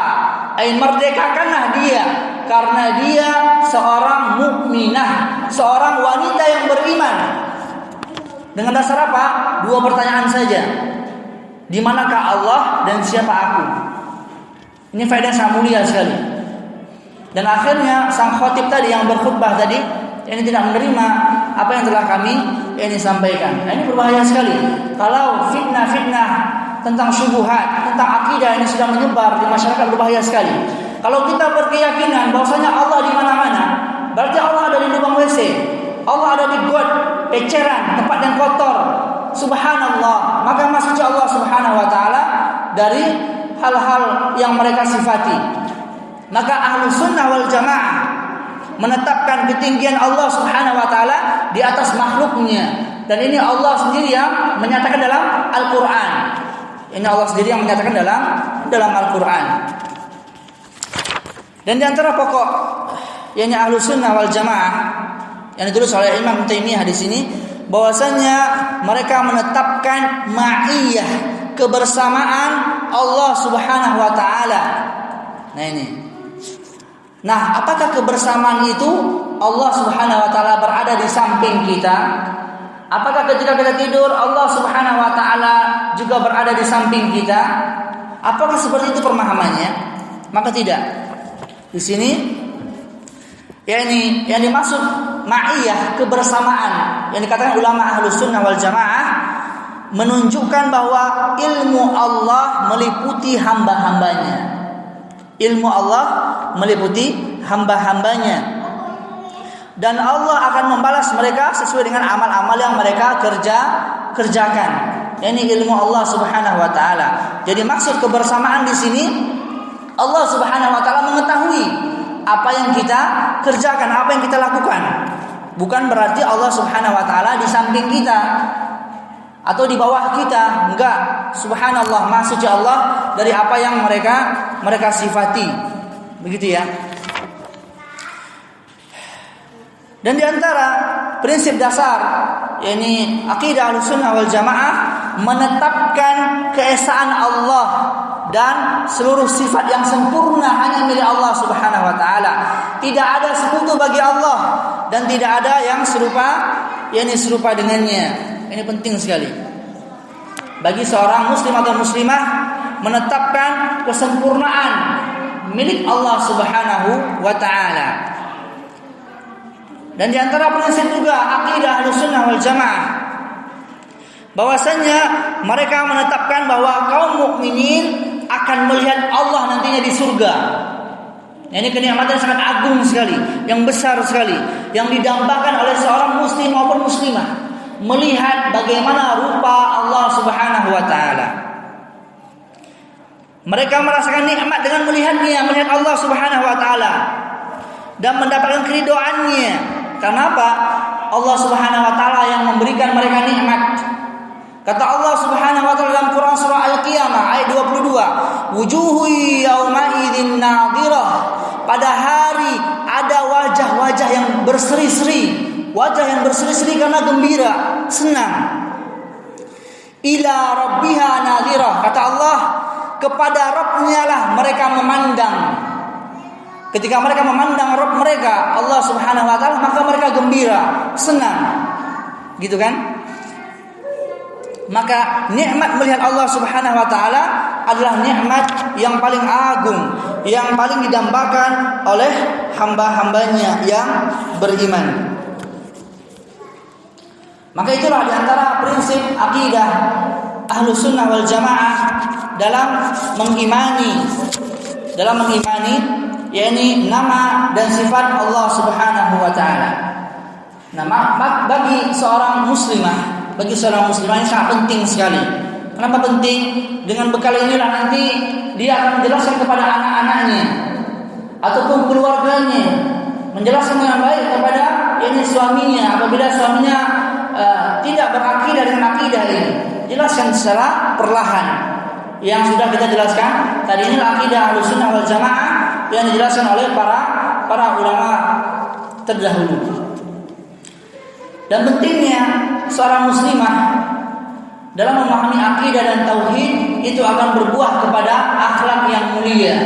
ay merdekakanlah dia, karena dia seorang mukminah, seorang wanita yang beriman. Dengan dasar apa? 2 pertanyaan saja. Di manakah Allah dan siapa aku? Ini faedah yang mulia sekali. Dan akhirnya sang khatib tadi yang berkhutbah tadi, ini tidak menerima apa yang telah kami ini sampaikan. Nah, ini berbahaya sekali. Kalau fitnah-fitnah tentang syubhat, tentang akidah ini sudah menyebar di masyarakat, berbahaya sekali. Kalau kita berkeyakinan bahwasanya Allah di mana-mana, berarti Allah ada di lubang WC, Allah ada di got, eceran, tempat yang kotor. Subhanallah. Maka maksudnya Allah Subhanahu wa taala dari hal-hal yang mereka sifati. Maka Ahlus Sunnah wal Jamaah menetapkan ketinggian Allah Subhanahu wa taala di atas makhluknya. Dan ini Allah sendiri yang menyatakan dalam Al-Qur'an. Ini Allah sendiri yang menyatakan dalam Al-Qur'an. Dan di antara pokok yakni Ahlus Sunnah wal Jamaah yang ditulis oleh Imam Taimiyah di sini, bahwasanya mereka menetapkan ma'iyah, kebersamaan Allah Subhanahu wa taala. Nah ini. Nah, apakah kebersamaan itu Allah Subhanahu wa taala berada di samping kita? Apakah ketika kita tidur Allah Subhanahu wa taala juga berada di samping kita? Apakah seperti itu pemahamannya? Maka tidak. Di sini yakni yang dimaksud ma'iyah, kebersamaan, yang dikatakan ulama Ahlus Sunnah wal Jamaah, menunjukkan bahwa ilmu Allah meliputi hamba-hambanya. Ilmu Allah meliputi hamba-hambanya. Dan Allah akan membalas mereka sesuai dengan amal-amal yang mereka kerjakan. Ini ilmu Allah Subhanahu wa taala. Jadi maksud kebersamaan di sini, Allah Subhanahu wa taala mengetahui apa yang kita kerjakan, apa yang kita lakukan. Bukan berarti Allah Subhanahu wa taala di samping kita atau di bawah kita. Enggak. Subhanallah, maha suci Allah dari apa yang mereka sifati. Begitu ya. Dan di antara prinsip dasar yakni akidah Ahlussunnah wal Jamaah menetapkan keesaan Allah dan seluruh sifat yang sempurna hanya milik Allah Subhanahu wa taala. Tidak ada sekutu bagi Allah dan tidak ada yang serupa dengannya. Ini penting sekali bagi seorang muslim atau muslimah menetapkan kesempurnaan milik Allah Subhanahu wa taala. Dan di antara prinsip juga akidah Ahlussunnah wal Jamaah bahwasanya mereka menetapkan bahwa kaum mukminin akan melihat Allah nantinya di surga. Ini kenikmatan yang sangat agung sekali, yang besar sekali, yang didambakan oleh seorang muslim maupun muslimah, melihat bagaimana rupa Allah Subhanahu wa taala. Mereka merasakan nikmat dengan melihatnya, melihat Allah Subhanahu wa taala dan mendapatkan keridhaannya. Kenapa? Allah Subhanahu wa taala yang memberikan mereka nikmat. Kata Allah Subhanahu wa taala dalam Quran surah Al-Qiyamah ayat 22, wujuhu yauma idzin nadhirah. Pada hari ada wajah-wajah yang berseri-seri, wajah yang berseri-seri karena gembira, senang. Ila rabbiha nadhirah. Kata Allah, kepada Rabb-Nya lah mereka memandang. Ketika mereka memandang Rabb mereka, Allah Subhanahu wa taala, maka mereka gembira, senang. Gitu kan? Maka nikmat melihat Allah Subhanahu wa taala adalah nikmat yang paling agung, yang paling didambakan oleh hamba-hambanya yang beriman. Maka itulah di antara prinsip akidah Ahlussunnah wal Jamaah dalam mengimani yakni nama dan sifat Allah Subhanahu wa taala. Nah, bagi seorang muslimah ini sangat penting sekali. Kenapa penting? Dengan bekal inilah nanti dia akan menjelaskan kepada anak-anaknya ataupun keluarganya, menjelaskan dengan baik kepada suaminya apabila suaminya tidak berakidah dengan akidah ini. jelaskan secara perlahan. Yang sudah kita jelaskan tadi ini akidah Ahlussunnah wal Jamaah yang dijelaskan oleh para ulama terdahulu. Dan pentingnya seorang muslimah dalam memahami akidah dan tauhid itu akan berbuah kepada akhlak yang mulia.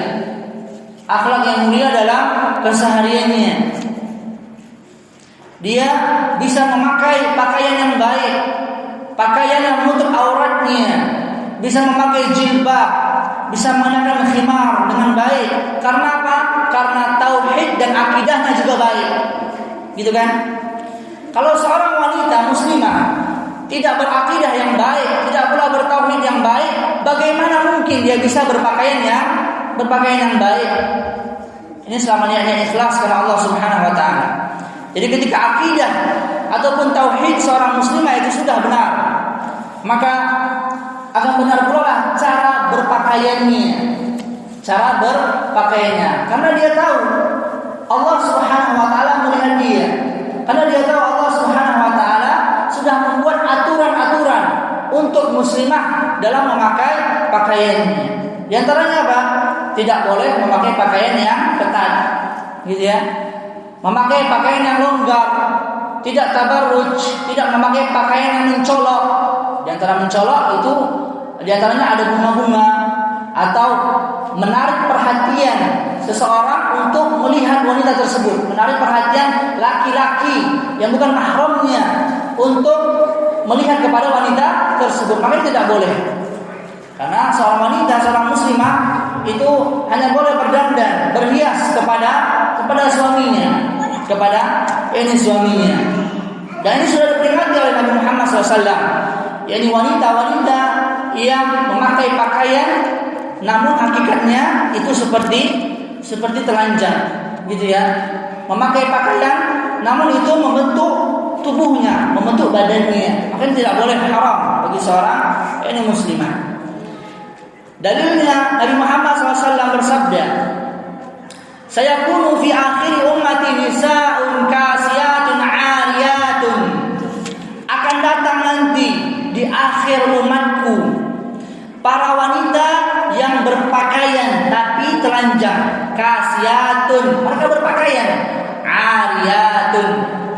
Akhlak yang mulia dalam kesehariannya. Dia bisa memakai pakaian yang baik, pakaian yang menutup auratnya, bisa memakai jilbab, bisa mengenakan khimar dengan baik. Karena apa? Karena tauhid dan akidahnya juga baik. Gitu kan? Kalau seorang wanita muslimah tidak berakidah yang baik, tidak pula bertauhid yang baik, bagaimana mungkin dia bisa berpakaian yang baik? Ini selama niatnya ikhlas karena Allah Subhanahu wa taala. Jadi ketika akidah ataupun tauhid seorang muslimah itu sudah benar, maka akan benar pula cara berpakaiannya. Karena dia tahu Allah Subhanahu wa taala melihat dia. Karena dia tahu Allah Subhanahu wa taala sudah membuat aturan-aturan untuk muslimah dalam memakai pakaiannya. Di antaranya apa? Tidak boleh memakai pakaian yang ketat, gitu ya. Memakai pakaian yang longgar, tidak tabarruj, tidak memakai pakaian yang mencolok. Di antara mencolok itu di antaranya ada bunga-bunga atau menarik perhatian seseorang untuk melihat wanita tersebut, menarik perhatian laki-laki yang bukan mahramnya untuk melihat kepada wanita tersebut. Maka tidak boleh. Karena seorang wanita, seorang muslimah itu hanya boleh berdandan, berhias kepada suaminya, suaminya. Dan ini sudah diperingati oleh Nabi Muhammad SAW. yakni wanita-wanita yang memakai pakaian namun hakikatnya itu seperti telanjang, gitu ya. Memakai pakaian namun itu membentuk tubuhnya, membentuk badannya. Maka tidak boleh, haram bagi seorang ini muslimah. Dalilnya Nabi Muhammad SAW bersabda, "Sayakunu fi akhir ummati nisa'un kasiyatun 'ariyatun." Akan datang nanti di akhir umatku para wanita yang berpakaian tapi telanjang, kasiyatun, mereka berpakaian, 'ariyatun,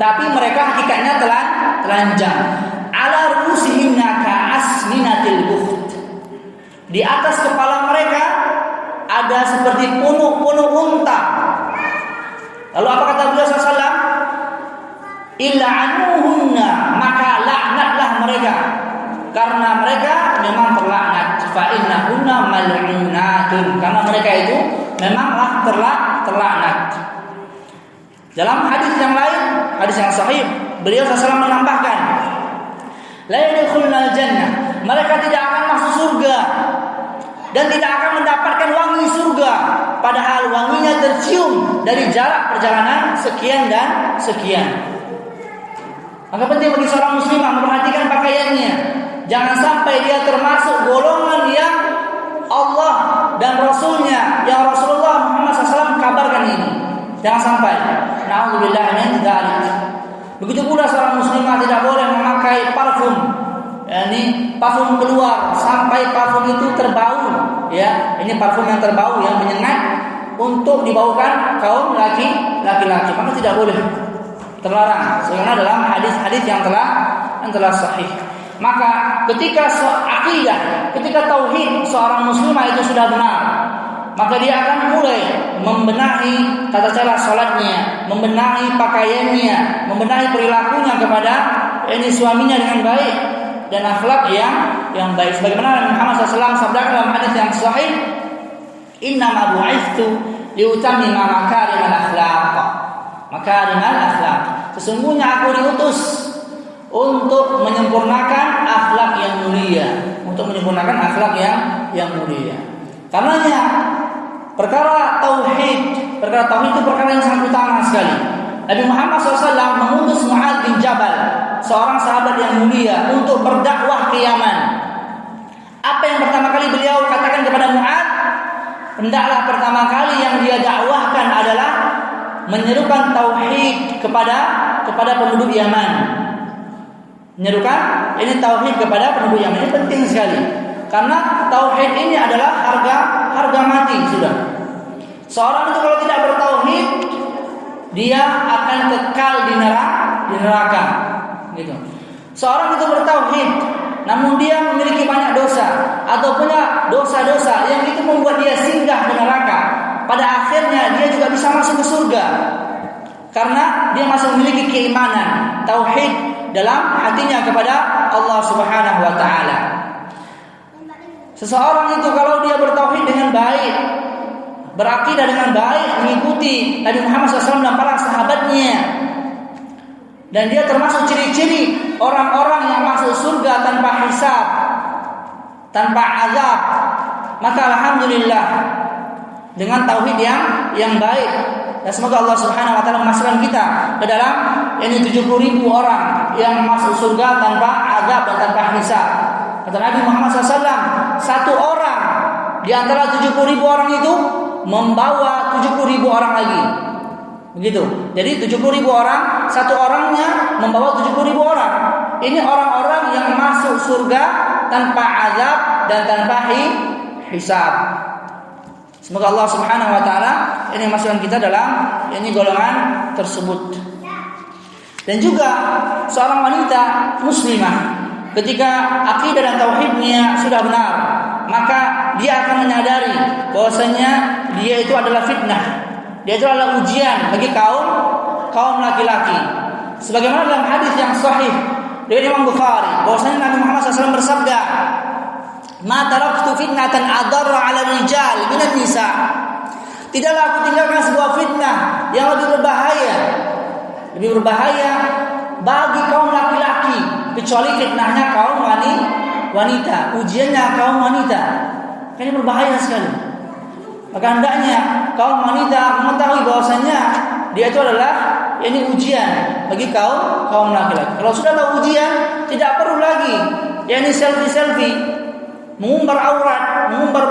tapi mereka hakikatnya telanjang. Ala rusihinna ka'asminatil bukht. Di atas kepala mereka ada seperti punuk-punuk unta. Lalu apa kata beliau sallallahu? Il'anuhunna, maka laknatlah mereka karena mereka memang terlaknat. Fa innahunna mal'unatun, karena mereka itu memanglah terlaknat. Dalam hadis yang lain, hadis yang sahih, beliau sallallahu menambahkan, la yadkhulunal jannah, mereka tidak akan masuk surga dan tidak akan mendapatkan wangi surga, padahal wanginya tercium dari jarak perjalanan sekian dan sekian. Maka penting bagi seorang muslimah memperhatikan pakaiannya. Jangan sampai dia termasuk golongan yang Allah dan Rasulnya, yang Rasulullah Muhammad SAW kabarkan ini. Jangan sampai. Na'udzubillah min dzalik. Begitu pula seorang muslimah tidak boleh memakai parfum. Ini parfum keluar sampai parfum itu terbau, ya. Ini parfum yang terbau, yang menyengat untuk dibaukan kaum laki-laki. Maka tidak boleh, terlarang. Sebagaimana dalam hadis-hadis yang telah sahih. Maka ketika akidah, ketika tauhid seorang muslimah itu sudah benar, maka dia akan mulai membenahi tata cara salatnya, membenahi pakaiannya, membenahi perilakunya kepada suaminya dengan baik dan akhlak yang baik. Sebagaimana Muhammad SAW sabda dalam hadis yang sahih, "Innama bu'itsu liutammima makarimal akhlaq." Makarimal akhlaq. Sesungguhnya aku diutus untuk menyempurnakan akhlak yang mulia, yang mulia. Karenanya perkara tauhid itu perkara yang sangat utama sekali. Nabi Muhammad SAW mengutus Mu'adz bin Jabal, seorang sahabat yang mulia, untuk berdakwah ke Yaman. Apa yang pertama kali beliau katakan kepada Mu'adz? Hendaklah pertama kali yang dia dakwahkan adalah menyerukan tauhid kepada penduduk Yaman. Menyerukan ini tauhid kepada penduduk Yaman. Ini penting sekali. Karena tauhid ini adalah harga mati sudah. Seorang itu kalau tidak bertauhid, dia akan kekal di neraka. Gitu. Seorang itu bertauhid, namun dia memiliki banyak dosa atau punya dosa-dosa yang itu membuat dia singgah di neraka. Pada akhirnya dia juga bisa masuk ke surga. Karena dia masih memiliki keimanan, tauhid dalam hatinya kepada Allah Subhanahu wa taala. Seseorang itu kalau dia bertauhid dengan baik, berakidah dengan baik, mengikuti Nabi Muhammad SAW dan para sahabatnya, dan dia termasuk ciri-ciri orang-orang yang masuk surga tanpa hisab, tanpa azab, maka alhamdulillah dengan tauhid yang baik. Dan semoga Allah Subhanahu wa taala memasukkan kita ke dalam ini 70.000 orang yang masuk surga tanpa azab dan tanpa hisab. Kata Nabi Muhammad SAW, satu orang di antara 70.000 orang itu membawa 70.000 orang lagi. Begitu. Jadi 70.000 orang, satu orangnya membawa 70.000 orang. Ini orang-orang yang masuk surga tanpa azab dan tanpa hisab. Semoga Allah Subhanahu wa taala ini masukkan kita dalam ini golongan tersebut. Dan juga seorang wanita muslimah ketika akidah dan tauhidnya sudah benar, maka dia akan menyadari bahwasanya dia itu adalah fitnah. Dia itu adalah ujian bagi kaum laki-laki. Sebagaimana dalam hadis yang sahih dari Imam Bukhari, bahwasanya Nabi Muhammad SAW bersabda, "Ma taraktu fitnatan adarra 'ala rijal minan nisa." Tidaklah aku tinggalkan sebuah fitnah yang lebih berbahaya bagi kaum laki-laki kecuali fitnahnya kaum wanita, ujiannya kaum wanita. Ini berbahaya sekali. Maka hendaknya kaum wanita mengetahui bahwasanya dia itu adalah ini ujian bagi kaum laki-laki. Kalau sudah tahu ujian, tidak perlu lagi selfie, mengumbar aurat, mengumbar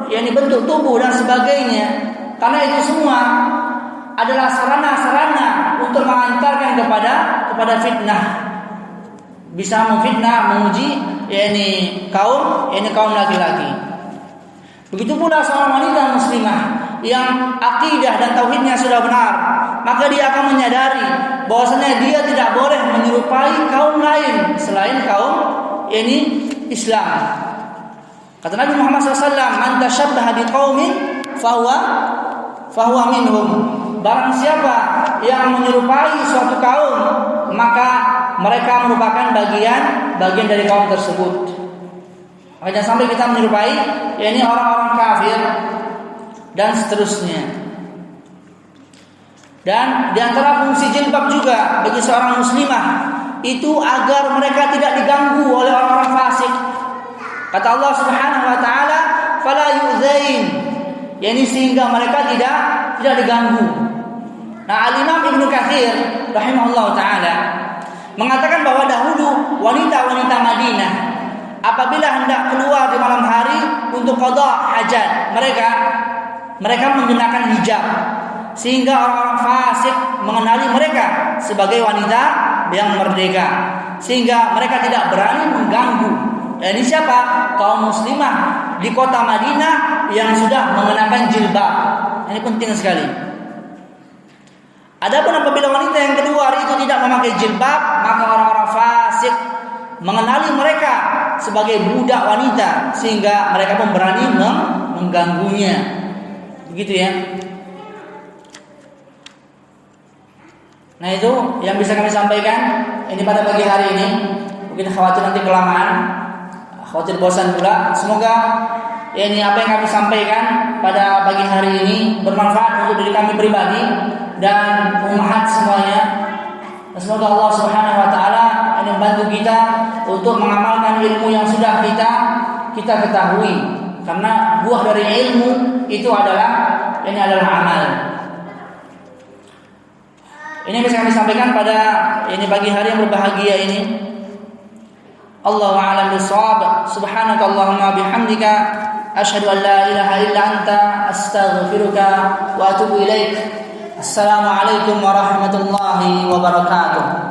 bentuk tubuh dan sebagainya. Karena itu semua adalah sarana-sarana untuk mengantarkan kepada fitnah. Bisa memfitnah, menguji kaum laki-laki. Begitu pula seorang wanita muslimah yang akidah dan tauhidnya sudah benar, maka dia akan menyadari bahwasanya dia tidak boleh menyerupai kaum lain selain kaum Islam. Kata Nabi Muhammad SAW, "Man tashabbaha biqaumin fahuwa minhum." Barang siapa yang menyerupai suatu kaum, maka mereka merupakan bagian dari kaum tersebut. Jangan sampai kita menyerupai orang-orang kafir dan seterusnya. Dan di antara fungsi jilbab juga bagi seorang muslimah itu agar mereka tidak diganggu oleh orang-orang fasik. Kata Allah Subhanahu wa taala, "Fala yu'zain." Sehingga mereka tidak diganggu. Nah, Al-Imam Ibnu Katsir rahimahullah taala mengatakan bahwa dahulu wanita-wanita Madinah apabila hendak keluar di malam hari untuk qada hajat, mereka menggunakan hijab sehingga orang-orang fasik mengenali mereka sebagai wanita yang merdeka, sehingga mereka tidak berani mengganggu. Dan ini siapa? Kaum muslimah di kota Madinah yang sudah mengenakan jilbab. Ini penting sekali. Adapun apabila wanita yang keluar itu tidak memakai jilbab, maka orang-orang fasik mengenali mereka sebagai budak wanita sehingga mereka pun berani mengganggunya. Begitu ya. Nah, itu yang bisa kami sampaikan ini pada pagi hari ini. Mungkin khawatir nanti kelamaan, khawatir bosan pula. Semoga ini apa yang kami sampaikan pada pagi hari ini bermanfaat untuk diri kami pribadi dan umat semuanya. Dan semoga Allah Subhanahu wa taala ini membantu kita untuk mengamalkan ilmu yang sudah kita ketahui. Karena buah dari ilmu itu adalah amal. Ini bisa kami sampaikan pada pagi hari yang berbahagia ini. Allahu a'lam bishawab. Subhanakallahumma bihamdika asyhadu an la ilaha illa anta astaghfiruka wa atubu ilaik. Assalamualaikum warahmatullahi wabarakatuh.